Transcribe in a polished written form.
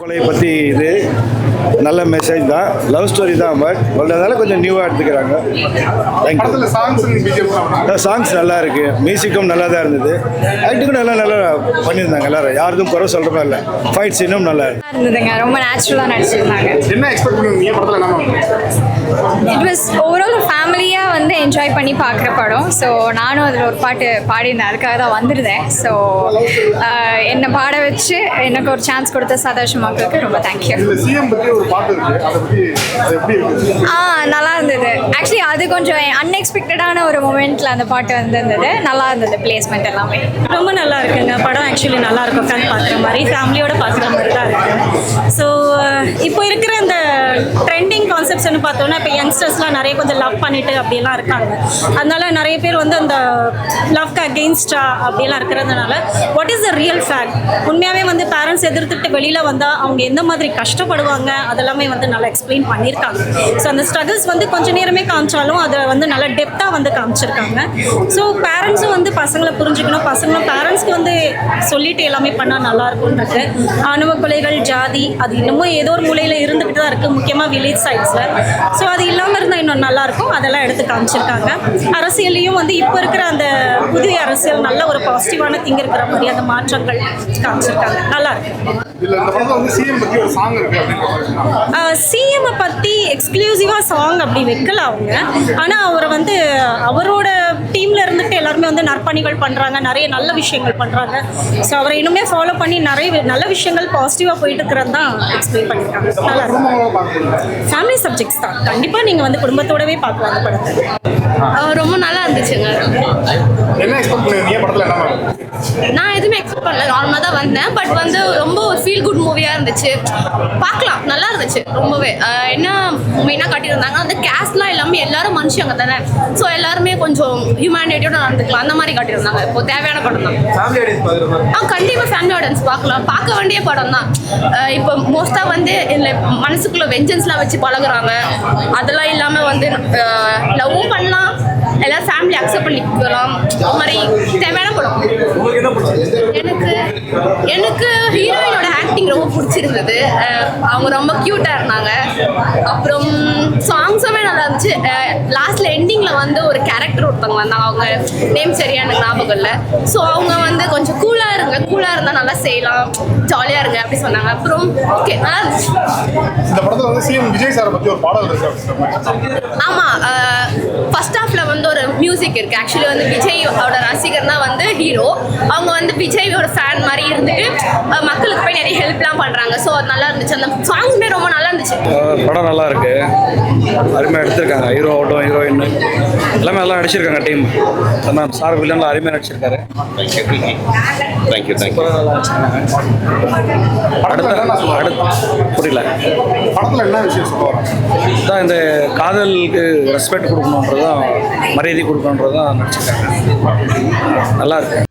கொலை பற்றி இது நல்ல மெசேஜ் தான், லவ் ஸ்டோரி தான். பட் அதனால கொஞ்சம் நியூவாக எடுத்துக்கிறாங்க. சாங்ஸ் நல்லா இருக்கு, மியூசிக்கும் நல்லா தான் இருந்தது, ஆக்டிங்கும் நல்லா பண்ணியிருந்தாங்க. எல்லாரும் யாருக்கும் குறை சொல்கிற மாதிரி இல்லை. ஃபைட் சீனும் நல்லா இருந்ததுங்க, ரொம்ப நேச்சுரலாக நடிச்சிருந்தாங்க. என்ன எக்ஸ்பெக்ட் பண்ணுவீங்க படத்தில்? என்ன இட் வாஸ் ஓவரால் ஃபேமிலியாக வந்து என்ஜாய் பண்ணி பார்க்குற படம். ஸோ நானும் அதில் ஒரு பாட்டு பாடியிருந்தேன், அதுக்காக தான் வந்திருந்தேன். ஸோ என்னை பாட வச்சு எனக்கு ஒரு சான்ஸ் கொடுத்த சதாஷ் மக்களுக்கு ரொம்ப தேங்க்யூ. நல்லா இருந்தது. ஆக்சுவலி அது கொஞ்சம் அன்எக்ஸ்பெக்டடான ஒரு மூமெண்ட்டில் அந்த பாட்டு இருந்தது. நல்லா இருந்தது, பிளேஸ்மெண்ட் எல்லாமே ரொம்ப நல்லா இருக்குங்க. படம் ஆக்சுவலி நல்லா இருக்கும், உட்காந்து பார்க்குற மாதிரி, ஃபேமிலியோட பார்க்குற மாதிரி தான் இருக்குது. ஸோ இப்போ இருக்கிற இந்த ட்ரெண்டிங் கான்செப்ட்ஸ்னு பார்த்தோன்னா, இப்போ யங்ஸ்டர்ஸ்லாம் நிறைய கொஞ்சம் லவ் பண்ணிட்டு அப்படியெல்லாம் இருக்காங்க. அதனால நிறைய பேர் வந்து அந்த லவ்க்கு அகெயின்ஸ்டா அப்படியெல்லாம் இருக்கிறதுனால what is the real fact, உண்மையாகவே வந்து பேரண்ட்ஸ் எதிர்த்துட்டு வெளியில் வந்தால் அவங்க எந்த மாதிரி கஷ்டப்படுவாங்க அதெல்லாமே வந்து நல்லா எக்ஸ்பிளைன் பண்ணியிருக்காங்க. ஸோ அந்த ஸ்ட்ரகிள்ஸ் வந்து கொஞ்சம் நேரமே காமிச்சாலும் அதை வந்து நல்லா டெப்த்தாக வந்து காமிச்சிருக்காங்க. ஸோ பேரண்ட்ஸும் வந்து பசங்களை புரிஞ்சுக்கணும், பசங்களும் பேரண்ட்ஸ்க்கு வந்து சொல்லிட்டு எல்லாமே பண்ணால் நல்லாயிருக்கும்ன்றது. ஆணவ கொலைகள், ஜாதி, அது இன்னமும் ஏதோ ஒரு மூலையில் இருந்துகிட்டு தான் இருக்குது, முக்கியமாக வில்லேஜ் சைட்ஸில். ஸோ அது இல்லாமல் இருந்தால் இன்னும் நல்லாயிருக்கும், அதெல்லாம் எடுத்து காமிச்சிருக்காங்க. அரசியல்லையும் வந்து இப்போ இருக்கிற அந்த புதிய அரசியல் நல்ல ஒரு பாசிட்டிவான திங்க் இருக்கிற மாதிரி அந்த மாற்றங்கள் காமிச்சிருக்காங்க, நல்லா இருக்கு. சிஎம் பற்றி எக்ஸ்க்ளூசிவாக சாங் அப்படி வைக்கல அவங்க. ஆனால் அவரை வந்து அவரோட டீமில் இருந்துட்டு எல்லாருமே வந்து நற்பணிகள் பண்ணுறாங்க, நிறைய நல்ல விஷயங்கள் பண்ணுறாங்க. ஸோ அவரை இன்னுமே ஃபாலோ பண்ணி நிறைய நல்ல விஷயங்கள் பாசிட்டிவாக போயிட்டு இருக்கிறது தான் எக்ஸ்பிளைன் பண்ணியிருக்காங்க. நல்லா இருக்கும். ஃபேமிலி சப்ஜெக்ட்ஸ் தான், கண்டிப்பாக நீங்கள் வந்து குடும்பத்தோடவே பார்க்கலாம் அந்த படத்தை. ரொம்ப நல்லா இருந்துச்சுங்க. நான் எதுவுமே எக்ஸ்பெக்ட் பண்ணல, நார்மலாக தான் வந்தேன். பட் வந்து ரொம்ப ஒரு ஃபீல் குட் மூவியாக இருந்துச்சு, பார்க்கலாம், நல்லா இருந்துச்சு ரொம்பவே. என்ன மெயினாக காட்டியிருந்தாங்க, அந்த கேஸ்ட்லாம் எல்லாமே எல்லாரும் மனுஷங்க தானே. ஸோ எல்லாருமே கொஞ்சம் ஹியூமனிட்டியோட நடந்துக்கலாம், அந்த மாதிரி காட்டியிருந்தாங்க. இப்போ தேவையான படம் தான். கண்டிப்பாக ஃபேமிலி ஆடியன்ஸ் பார்க்கலாம், பார்க்க வேண்டிய படம் தான். இப்போ மோஸ்ட்டாக வந்து இல்லை மனசுக்குள்ள வெஞ்சன்ஸ்லாம் வச்சு பழகுறாங்க, அதெல்லாம் இல்லாமல் வந்து லவ்வும் பண்ணலாம், எல்லாரும் ஃபேமிலி அக்செப்ட் பண்ணிக்கலாம், அது மாதிரி தேவையான படம். எனக்கு ஹீரோயினோட ஆக்டிங் ரொம்ப பிடிச்சிருந்தது, அவங்க ரொம்ப க்யூட்டாக இருந்தாங்க. அப்புறம் சாங்ஸுமே நல்லா இருந்துச்சு. லாஸ்ட்டில் எண்டிங்கில் வந்து ஒரு கேரக்டர் ஒருத்தவங்க வந்தாங்க, அவங்க நேம் சரியா எனக்கு ஞாபகம் இல்லை. ஸோ அவங்க வந்து கொஞ்சம் கூலாக இருந்தால் நல்லா செய்யலாம், ஜாலியாக இருங்க அப்படி சொன்னாங்க. அப்புறம் ஓகே, நல்லா இருந்துச்சு. இந்த படத்தில் வந்து சிஎம் விஜய் சாரை பற்றி ஒரு பாடல் இருக்கு. ஆமாம், ஃபர்ஸ்ட் ஹாஃபில் வந்து ஒரு மியூசிக் இருக்குது. ஆக்சுவலி வந்து விஜயோட ரசிகர் தான் வந்து ஹீரோ. அவங்க வந்து விஜயோட ஃபேன் மாதிரி இருந்துட்டு மக்களுக்கு போய் நிறைய ஹெல்ப்லாம் பண்ணுறாங்க. ஸோ அது நல்லா இருந்துச்சு, அந்த சாங்ஸுமே ரொம்ப நல்லா இருந்துச்சு. படம் நல்லா இருக்கு, அருமையாக எடுத்திருக்காங்க. ஹீரோ ஆகட்டும், ஹீரோயின் எல்லாமே நல்லா நடிச்சிருக்காங்க. டீம் சார் வில்லன்ல அருமையாக நடிச்சிருக்காரு. தேங்க்யூ. புரியல, படத்தில் என்ன விஷயம் சொல்லுவாங்க? இந்த காதலுக்கு ரெஸ்பெக்ட் கொடுக்கணுன்றதும் மரியாதை கொடுக்கணுன்றதும் நடிச்சிருக்காங்க. நல்லா இருக்கு.